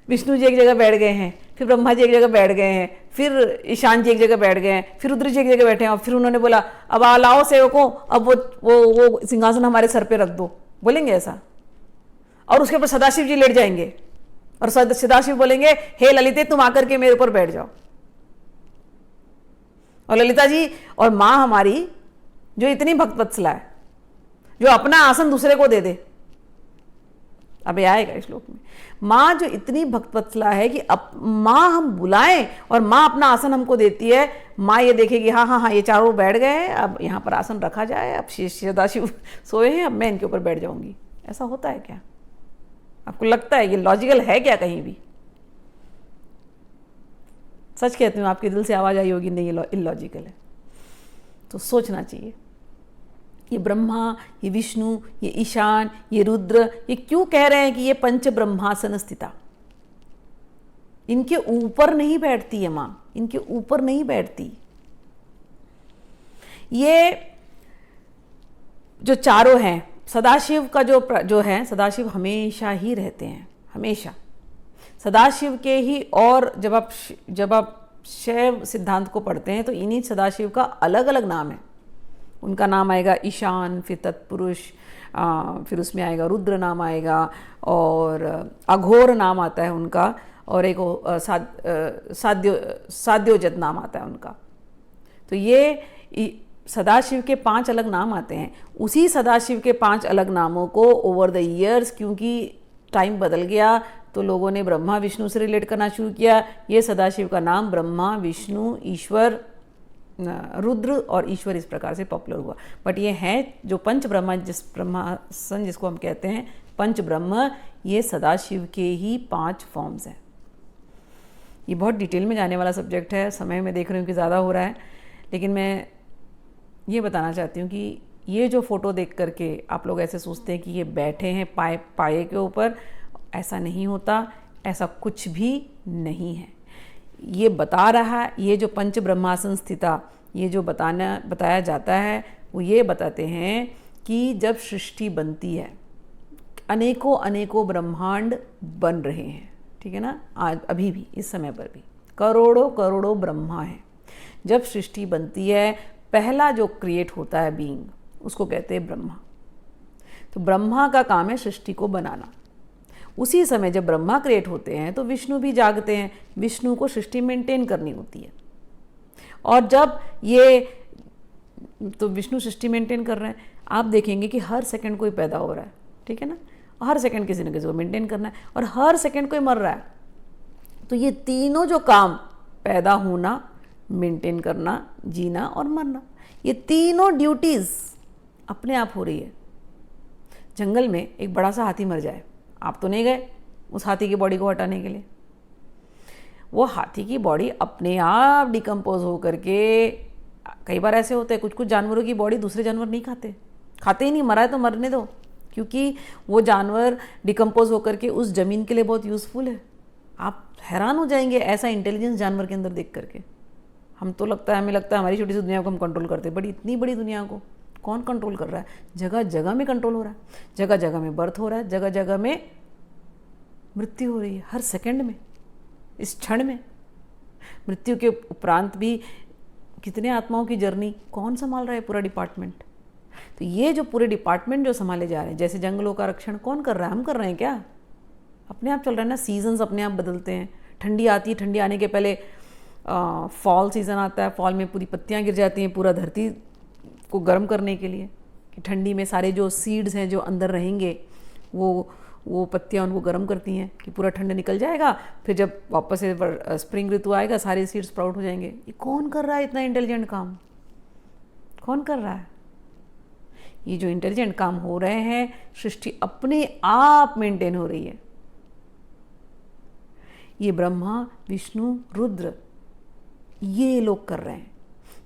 विष्णु जी एक जगह बैठ गए हैं, फिर ब्रह्मा जी एक जगह बैठ गए हैं, फिर ईशान जी एक जगह बैठ गए हैं, फिर रुद्र जी एक जगह बैठे हैं, और फिर उन्होंने बोला, अब लाओ सेवकों, अब वो सिंहासन हमारे सर पे रख दो, बोलेंगे ऐसा। और उसके ऊपर सदाशिव जी लेट जाएंगे और सदाशिव बोलेंगे, हे ललिते तुम आकर के मेरे ऊपर बैठ जाओ। और ललिता जी और माँ हमारी जो इतनी भक्तवत्सला है, जो अपना आसन दूसरे को दे दे, अब ये आएगा इस श्लोक में, माँ जो इतनी भक्तवत्सला है कि अब माँ हम बुलाएं और माँ अपना आसन हमको देती है। माँ ये देखेगी, हाँ ये चारों बैठ गए हैं, अब यहाँ पर आसन रखा जाए, अब सदाशिव सोए हैं, अब मैं इनके ऊपर बैठ जाऊंगी। ऐसा होता है क्या? आपको लगता है ये लॉजिकल है क्या कहीं भी? सच कहती हूँ, आपके दिल से आवाज आई होगी, नहीं ये इलॉजिकल है। तो सोचना चाहिए, ये ब्रह्मा, ये विष्णु, ये ईशान, ये रुद्र, ये क्यों कह रहे हैं कि ये पंच ब्रह्मासन स्थिता? इनके ऊपर नहीं बैठती है माँ, इनके ऊपर नहीं बैठती। ये जो चारों हैं, सदाशिव का जो है, सदाशिव हमेशा ही रहते हैं, हमेशा सदाशिव के ही। और जब आप शैव सिद्धांत को पढ़ते हैं तो इन्हीं सदाशिव का अलग अलग नाम है। उनका नाम आएगा ईशान, फिर तत्पुरुष, फिर उसमें आएगा रुद्र नाम आएगा, और अघोर नाम आता है उनका, और एक साध्योजत नाम आता है उनका। तो ये सदाशिव के 5 अलग नाम आते हैं। उसी सदाशिव के 5 अलग नामों को ओवर द ईयर्स, क्योंकि टाइम बदल गया, तो लोगों ने ब्रह्मा विष्णु से रिलेट करना शुरू किया। ये सदाशिव का नाम ब्रह्मा, विष्णु, ईश्वर, रुद्र और ईश्वर इस प्रकार से पॉपुलर हुआ। बट ये है जो पंच ब्रह्मा, ब्रह्मासन जिसको हम कहते हैं, पंच ब्रह्म, ये सदाशिव के ही 5 फॉर्म्स हैं। ये बहुत डिटेल में जाने वाला सब्जेक्ट है, समय में देख रही हूँ कि ज़्यादा हो रहा है, लेकिन मैं ये बताना चाहती हूँ कि ये जो फोटो देख करके आप लोग ऐसे सोचते हैं कि ये बैठे हैं पाए के ऊपर, ऐसा नहीं होता, ऐसा कुछ भी नहीं है। ये बता रहा है, ये जो पंच ब्रह्मासन स्थिता, ये जो बताया जाता है, वो ये बताते हैं कि जब सृष्टि बनती है, अनेकों ब्रह्मांड बन रहे हैं, ठीक है ना, आज अभी भी इस समय पर भी करोड़ों ब्रह्मा हैं। जब सृष्टि बनती है, पहला जो क्रिएट होता है बीइंग, उसको कहते हैं ब्रह्मा। तो ब्रह्मा का काम है सृष्टि को बनाना। उसी समय जब ब्रह्मा क्रिएट होते हैं तो विष्णु भी जागते हैं, विष्णु को सृष्टि मेंटेन करनी होती है। और जब ये तो विष्णु सृष्टि मेंटेन कर रहे हैं, आप देखेंगे कि हर सेकंड कोई पैदा हो रहा है, ठीक है ना, हर सेकंड किसी न किसी को मेंटेन करना है, और हर सेकंड कोई मर रहा है। तो ये तीनों जो काम, पैदा होना, मेंटेन करना, जीना और मरना, ये तीनों ड्यूटीज अपने आप हो रही है। जंगल में एक बड़ा सा हाथी मर जाए, आप तो नहीं गए उस हाथी की बॉडी को हटाने के लिए। वो हाथी की बॉडी अपने आप डिकम्पोज हो करके, कई बार ऐसे होते हैं कुछ जानवरों की बॉडी दूसरे जानवर नहीं खाते ही नहीं, मरा है तो मरने दो, क्योंकि वो जानवर डिकम्पोज होकर के उस ज़मीन के लिए बहुत यूज़फुल है। आप हैरान हो जाएंगे ऐसा इंटेलिजेंस जानवर के अंदर देख करके। हमें लगता है हमारी छोटी सी दुनिया को हम कंट्रोल करते हैं, बड़ी इतनी बड़ी दुनिया को कौन कंट्रोल कर रहा है? जगह जगह में कंट्रोल हो रहा है, जगह जगह में बर्थ हो रहा है, जगह जगह में मृत्यु हो रही है, हर सेकंड में, इस क्षण में। मृत्यु के उपरांत भी कितने आत्माओं की जर्नी कौन संभाल रहा है? पूरा डिपार्टमेंट। तो ये जो पूरे डिपार्टमेंट जो संभाले जा रहे हैं, जैसे जंगलों का रक्षण कौन कर रहा है? हम कर रहे हैं क्या? अपने आप चल रहा है ना। सीजन्स अपने आप बदलते हैं, ठंडी आती है, ठंडी आने के पहले फॉल सीज़न आता है, फॉल में पूरी पत्तियां गिर जाती हैं, पूरा धरती को गर्म करने के लिए, कि ठंडी में सारे जो सीड्स हैं जो अंदर रहेंगे वो पत्तियां उनको गर्म करती हैं कि पूरा ठंड निकल जाएगा। फिर जब वापस से स्प्रिंग ऋतु आएगा, सारे सीड्स स्प्राउट हो जाएंगे। ये कौन कर रहा है इतना इंटेलिजेंट काम? कौन कर रहा है? ये जो इंटेलिजेंट काम हो रहे हैं, सृष्टि अपने आप मेंटेन हो रही है। ये ब्रह्मा, विष्णु, रुद्र, ये लोग कर रहे हैं।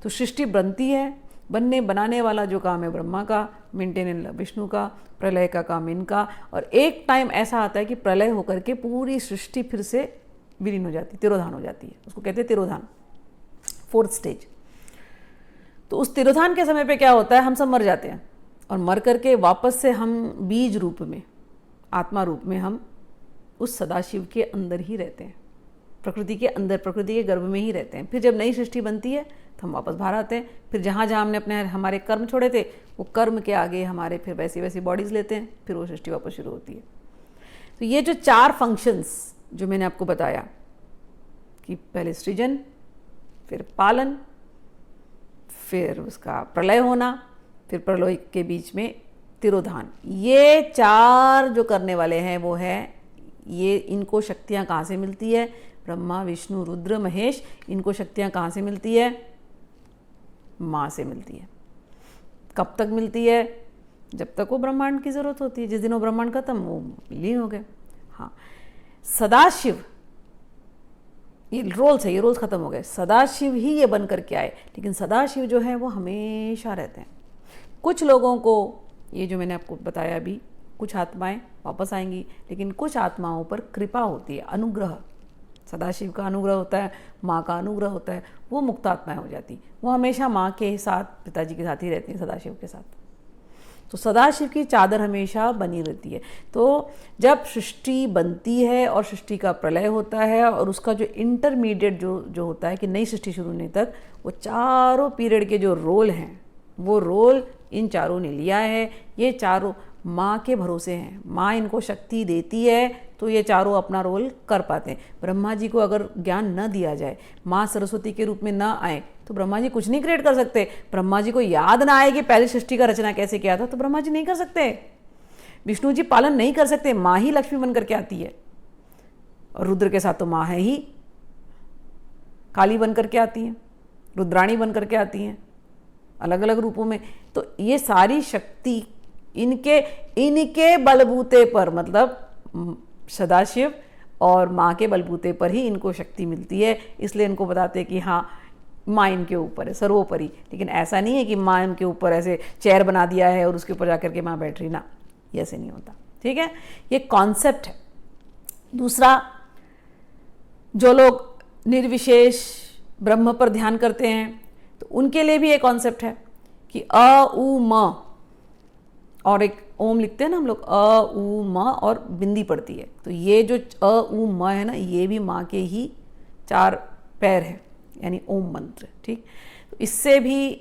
तो सृष्टि बनती है, बनाने वाला जो काम है ब्रह्मा का, मेंटेन विष्णु का, प्रलय का काम इनका। और एक टाइम ऐसा आता है कि प्रलय होकर के पूरी सृष्टि फिर से विलीन हो जाती है, तिरोधान हो जाती है। उसको कहते हैं तिरोधान, 4th स्टेज। तो उस तिरोधान के समय पे क्या होता है? हम सब मर जाते हैं, और मर करके वापस से हम बीज रूप में, आत्मा रूप में हम उस सदाशिव के अंदर ही रहते हैं, प्रकृति के अंदर, प्रकृति के गर्भ में ही रहते हैं। फिर जब नई सृष्टि बनती है तो हम वापस बाहर आते हैं। फिर जहाँ जहाँ हमने हमारे कर्म छोड़े थे, वो कर्म के आगे हमारे फिर वैसी बॉडीज़ लेते हैं, फिर वो सृष्टि वापस शुरू होती है। तो ये जो 4 फंक्शंस जो मैंने आपको बताया कि पहले सृजन, फिर पालन, फिर उसका प्रलय होना, फिर प्रलय के बीच में तिरोधान, ये 4 जो करने वाले हैं वो है ये। इनको शक्तियाँ कहाँ से मिलती है? ब्रह्मा, विष्णु, रुद्र, महेश। इनको शक्तियाँ कहाँ से मिलती है? माँ से मिलती है। कब तक मिलती है? जब तक वो ब्रह्मांड की जरूरत होती है। जिस दिन वो ब्रह्मांड खत्म, वो लीन हो गए। हाँ, सदाशिव, ये रोल्स है, ये रोल्स खत्म हो गए। सदाशिव ही ये बन करके आए, लेकिन सदाशिव जो है वो हमेशा रहते हैं। कुछ लोगों को, ये जो मैंने आपको बताया अभी, कुछ आत्माएं वापस आएंगी, लेकिन कुछ आत्माओं पर कृपा होती है, अनुग्रह। सदाशिव का अनुग्रह होता है, माँ का अनुग्रह होता है, वो मुक्त आत्माएं हो जाती। वो हमेशा माँ के साथ, पिताजी के साथ ही रहती हैं, सदाशिव के साथ। तो सदाशिव की चादर हमेशा बनी रहती है। तो जब सृष्टि बनती है और सृष्टि का प्रलय होता है और उसका जो इंटरमीडिएट जो होता है कि नई सृष्टि शुरू होने तक, वो चारों पीरियड के जो रोल हैं वो रोल इन चारों ने लिया है। ये चारों माँ के भरोसे हैं, माँ इनको शक्ति देती है तो ये चारों अपना रोल कर पाते हैं। ब्रह्मा जी को अगर ज्ञान न दिया जाए, माँ सरस्वती के रूप में न आए, तो ब्रह्मा जी कुछ नहीं क्रिएट कर सकते। ब्रह्मा जी को याद ना आए कि पहली सृष्टि का रचना कैसे किया था, तो ब्रह्मा जी नहीं कर सकते। विष्णु जी पालन नहीं कर सकते, माँ ही लक्ष्मी बन करके आती है। और रुद्र के साथ तो माँ है ही, काली बन करके आती हैं, रुद्राणी बन करके आती हैं अलग अलग रूपों में। तो ये सारी शक्ति इनके बलबूते पर, मतलब सदाशिव और माँ के बलबूते पर ही इनको शक्ति मिलती है। इसलिए इनको बताते हैं कि हाँ, माँ इनके ऊपर है सर्वोपरि। लेकिन ऐसा नहीं है कि माँ इनके ऊपर ऐसे चेयर बना दिया है और उसके ऊपर जाकर के माँ बैठ रही, ना, ये ऐसे नहीं होता। ठीक है, ये कॉन्सेप्ट है। दूसरा, जो लोग निर्विशेष ब्रह्म पर ध्यान करते हैं तो उनके लिए भी एक कॉन्सेप्ट है कि अ उ म, और एक ओम लिखते हैं ना हम लोग, अ उ म और बिंदी पड़ती है। तो ये जो अ उ म है ना, ये भी माँ के ही 4 पैर है, यानी ओम मंत्र। ठीक, तो इससे भी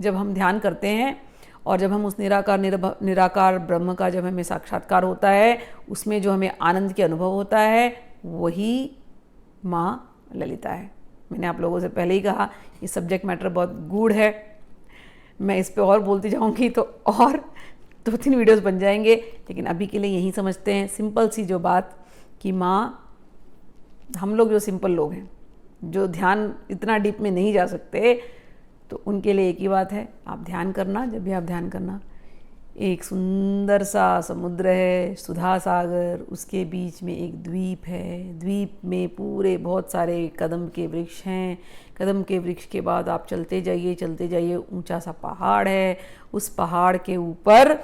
जब हम ध्यान करते हैं और जब हम उस निराकार ब्रह्म का जब हमें साक्षात्कार होता है, उसमें जो हमें आनंद के अनुभव होता है, वही माँ ललिता है। मैंने आप लोगों से पहले ही कहा, ये सब्जेक्ट मैटर बहुत गूढ़ है। मैं इस पे और बोलती जाऊंगी तो और 2-3 वीडियोस बन जाएंगे, लेकिन अभी के लिए यही समझते हैं सिंपल सी जो बात कि माँ, हम लोग जो सिंपल लोग हैं, जो ध्यान इतना डीप में नहीं जा सकते, तो उनके लिए एक ही बात है, आप ध्यान करना। जब भी आप ध्यान करना, एक सुंदर सा समुद्र है, सुधा सागर, उसके बीच में एक द्वीप है, द्वीप में पूरे बहुत सारे कदम के वृक्ष हैं। कदम के वृक्ष के बाद आप चलते जाइए, ऊंचा सा पहाड़ है, उस पहाड़ के ऊपर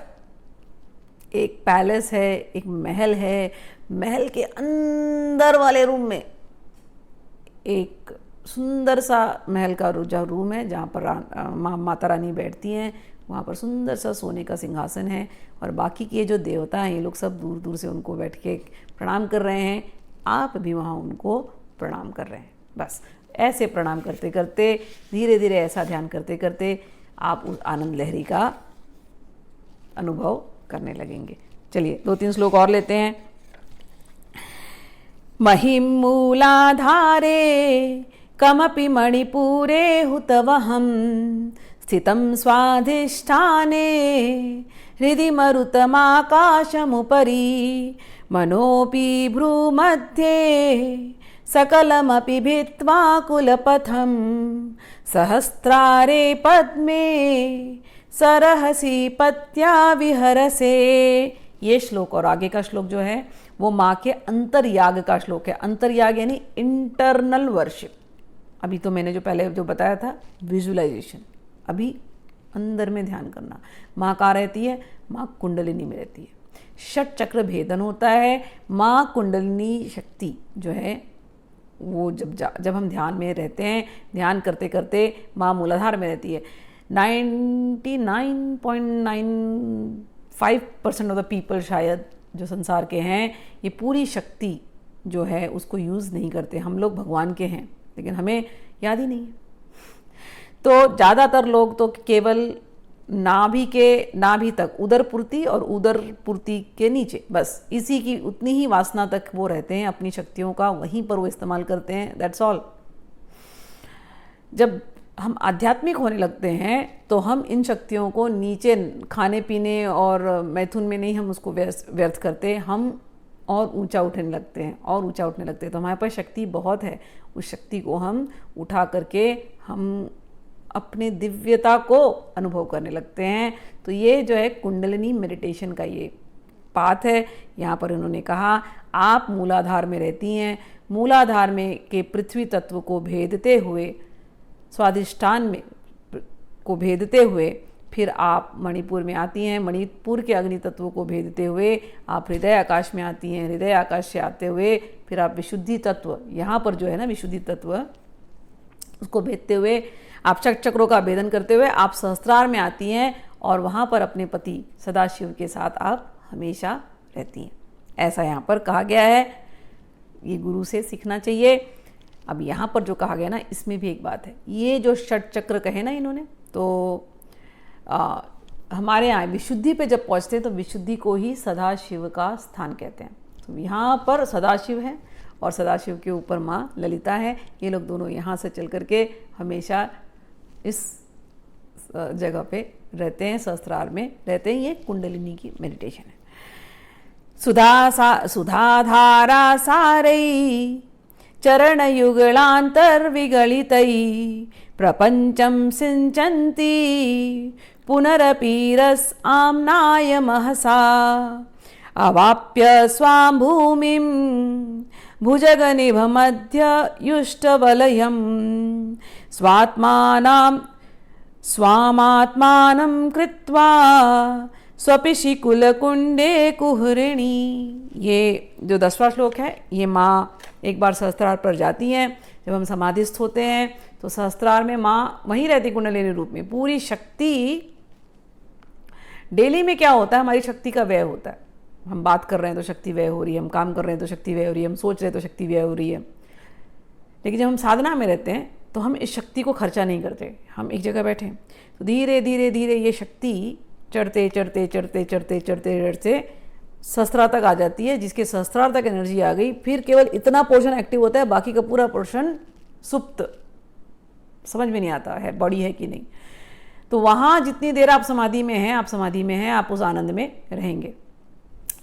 एक पैलेस है, एक महल है। महल के अंदर वाले रूम में एक सुंदर सा महल का जो रूम है, जहाँ पर माता रानी बैठती हैं, वहाँ पर सुंदर सा सोने का सिंहासन है। और बाकी के जो देवता हैं, ये लोग सब दूर दूर से उनको बैठ के प्रणाम कर रहे हैं। आप भी वहाँ उनको प्रणाम कर रहे हैं। बस ऐसे प्रणाम करते करते, धीरे धीरे ऐसा ध्यान करते करते आप उस आनंद लहरी का अनुभव करने लगेंगे। चलिए 2-3 श्लोक और लेते हैं। महिं मूलाधारे कमपि मणिपुरे हुतवहं स्थितं स्वाधिष्ठाने हृदि मरुतमाकाशमुपरि मनोऽपि भ्रूमध्ये सकलमपि भित्त्वा कुलपथं सहस्रारे पद्मे सरहसि पत्या विहरसे। ये श्लोक और आगे का श्लोक जो है वो माँ के अंतर्याग का श्लोक है। अंतर्याग यानी इंटरनल वर्शिप। अभी तो मैंने जो पहले जो बताया था विजुअलाइजेशन, अभी अंदर में ध्यान करना। माँ कहाँ रहती है? माँ कुंडलिनी में रहती है। षट चक्र भेदन होता है। माँ कुंडलिनी शक्ति जो है वो जब हम ध्यान में रहते हैं, ध्यान करते करते माँ मूलाधार में रहती है। 99.95% ऑफ द पीपल शायद जो संसार के हैं, ये पूरी शक्ति जो है उसको यूज़ नहीं करते। हम लोग भगवान के हैं लेकिन हमें याद ही नहीं है। तो ज़्यादातर लोग तो केवल नाभि तक, उदर पूर्ति और उदर पूर्ति के नीचे, बस इसी की उतनी ही वासना तक वो रहते हैं। अपनी शक्तियों का वहीं पर वो इस्तेमाल करते हैं। That's all. जब हम आध्यात्मिक होने लगते हैं तो हम इन शक्तियों को नीचे खाने पीने और मैथुन में नहीं हम उसको व्यर्थ करते, हम और ऊंचा उठने लगते हैं और ऊंचा उठने लगते हैं। तो हमारे पास शक्ति बहुत है, उस शक्ति को हम उठा करके हम अपने दिव्यता को अनुभव करने लगते हैं। तो ये जो है कुंडलिनी मेडिटेशन का ये पाथ है। यहाँ पर उन्होंने कहा आप मूलाधार में रहती हैं, मूलाधार में के पृथ्वी तत्व को भेदते हुए, स्वाधिष्ठान में को भेदते हुए फिर आप मणिपुर में आती हैं, मणिपुर के अग्नि तत्व को भेदते हुए आप हृदय आकाश में आती हैं, हृदय आकाश से आते हुए फिर आप विशुद्धि तत्व, यहाँ पर जो है ना विशुद्धि तत्व, उसको भेदते हुए आप चक्रों का भेदन करते हुए आप सहस्त्रार में आती हैं और वहाँ पर अपने पति सदाशिव के साथ आप हमेशा रहती हैं, ऐसा यहाँ पर कहा गया है। ये गुरु से सीखना चाहिए। अब यहाँ पर जो कहा गया ना, इसमें भी एक बात है, ये जो षट चक्र कहे ना इन्होंने, तो हमारे यहाँ विशुद्धि पे जब पहुँचते हैं तो विशुद्धि को ही सदाशिव का स्थान कहते हैं। तो यहाँ पर सदाशिव है और सदाशिव के ऊपर माँ ललिता है। ये लोग दोनों यहाँ से चल करके हमेशा इस जगह पे रहते हैं, सहस्त्रार में रहते हैं। ये कुंडलिनी की मेडिटेशन है। सुधाधारा सारै चरणयुगलान्तर्विगलितै प्रपञ्चं सिञ्चन्ति पुनरपि आम्नाय महसा अवाप्य स्वां भूमिं भुजगनिभमध्ययुष्टवलयं स्वामात्मानं कृत्वा स्वपिशिकुलकुंडे कुहरिणी। ये जो 10वां श्लोक है, ये माँ एक बार सहस्त्रार पर जाती हैं। जब हम समाधिस्थ होते हैं तो सहस्त्रार में माँ वहीं रहती कुंडलिनी रूप में। पूरी शक्ति, डेली में क्या होता है, हमारी शक्ति का व्यय होता है। हम बात कर रहे हैं तो शक्ति व्यय हो रही है, हम काम कर रहे हैं तो शक्ति व्यय हो रही है, हम सोच रहे हैं तो शक्ति व्यय हो रही है। लेकिन जब हम साधना में रहते हैं तो हम इस शक्ति को खर्चा नहीं करते। हम एक जगह बैठे तो धीरे धीरे धीरे ये शक्ति चढ़ते चढ़ते चढ़ते चढ़ते चढ़ते चढ़ते सहस्त्रार तक आ जाती है। जिसके सहस्त्रार तक एनर्जी आ गई, फिर केवल इतना पोर्शन एक्टिव होता है, बाकी का पूरा पोर्शन सुप्त, समझ में नहीं आता है बॉडी है कि नहीं। तो वहाँ जितनी देर आप समाधि में हैं, आप समाधि में हैं, आप उस आनंद में रहेंगे।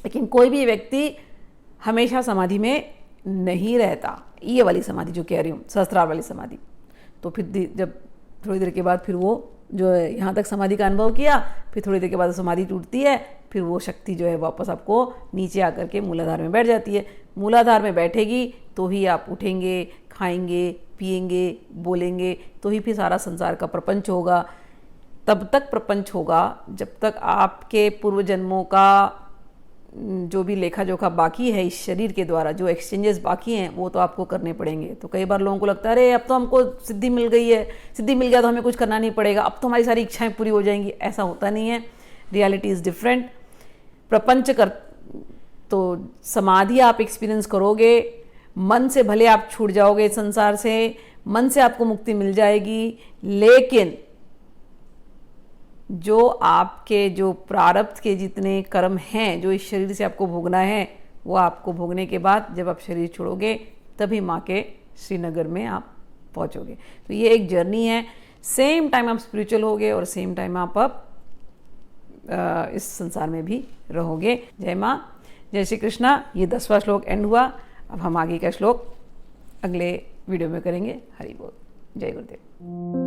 लेकिन कोई भी व्यक्ति हमेशा समाधि में नहीं रहता। ये वाली समाधि जो कह रही हूँ, सहस्त्रार वाली समाधि, तो फिर जब थोड़ी देर के बाद फिर वो जो है यहाँ तक समाधि का अनुभव किया, फिर थोड़ी देर के बाद समाधि टूटती है, फिर वो शक्ति जो है वापस आपको नीचे आकर के मूलाधार में बैठ जाती है। मूलाधार में बैठेगी तो ही आप उठेंगे, खाएंगे, पिएंगे, बोलेंगे, तो ही फिर सारा संसार का प्रपंच होगा। तब तक प्रपंच होगा जब तक आपके पूर्व जन्मों का जो भी लेखा जोखा बाकी है इस शरीर के द्वारा, जो एक्सचेंजेस बाकी हैं, वो तो आपको करने पड़ेंगे। तो कई बार लोगों को लगता है अरे अब तो हमको सिद्धि मिल गई है, सिद्धि मिल गया तो हमें कुछ करना नहीं पड़ेगा, अब तो हमारी सारी इच्छाएं पूरी हो जाएंगी। ऐसा होता नहीं है। Reality is different. प्रपंच कर तो समाधि आप एक्सपीरियंस करोगे, मन से भले आप छूट जाओगे संसार से, मन से आपको मुक्ति मिल जाएगी, लेकिन जो आपके जो प्रारब्ध के जितने कर्म हैं जो इस शरीर से आपको भोगना है, वो आपको भोगने के बाद जब आप शरीर छोड़ोगे तभी माँ के श्रीनगर में आप पहुँचोगे। तो ये एक जर्नी है। सेम टाइम आप स्पिरिचुअल होगे और सेम टाइम आप इस संसार में भी रहोगे। जय माँ, जय श्री कृष्णा। ये 10वां श्लोक एंड हुआ। अब हम आगे का श्लोक अगले वीडियो में करेंगे। हरि बोल। जय गुरुदेव।